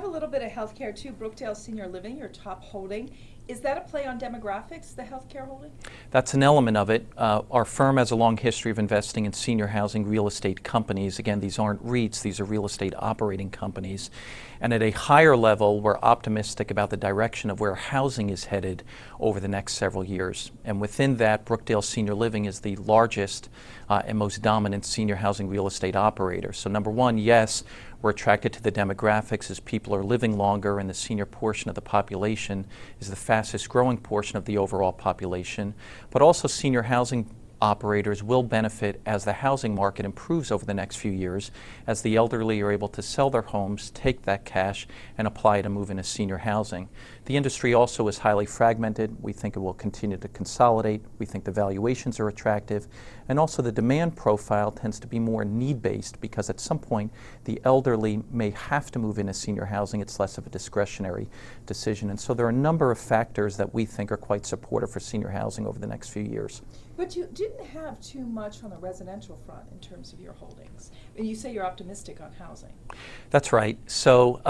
a little bit of healthcare too. Brookdale Senior Living, your top holding. Is that a play on demographics, the healthcare holding? That's an element of it. Our firm has a long history of investing in senior housing real estate companies. Again, these aren't REITs, these are real estate operating companies. And at a higher level, we're optimistic about the direction of where housing is headed over the next several years. And within that, Brookdale Senior Living is the largest and most dominant senior housing real estate operator. So number one, yes, we're attracted to the demographics as people are living longer and the senior portion of the population is the fastest growing portion of the overall population. But also senior housing operators will benefit as the housing market improves over the next few years, as the elderly are able to sell their homes, take that cash, and apply to move into senior housing. The industry also is highly fragmented. We think it will continue to consolidate. We think the valuations are attractive. And also the demand profile tends to be more need-based because at some point the elderly may have to move into senior housing. It's less of a discretionary decision. And so there are a number of factors that we think are quite supportive for senior housing over the next few years. But you didn't have too much on the residential front in terms of your holdings. And you say you're optimistic on housing. That's right. So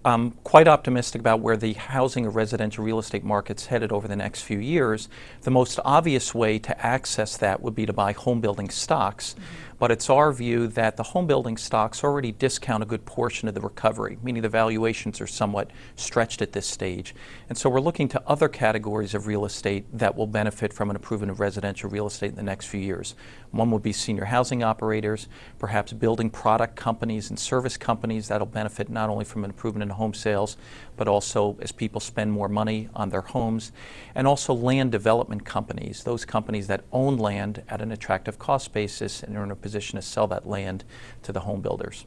I'm quite optimistic about where the housing or residential real estate market's headed over the next few years. The most obvious way to access that would be to buy home building stocks. But it's our view that the home building stocks already discount a good portion of the recovery, meaning the valuations are somewhat stretched at this stage. And so we're looking to other categories of real estate that will benefit from an improvement of residential real estate in the next few years. One would be senior housing operators, perhaps building product companies and service companies that'll benefit not only from an improvement in home sales, but also as people spend more money on their homes, and also land development companies, those companies that own land at an attractive cost basis and are in a position to sell that land to the home builders.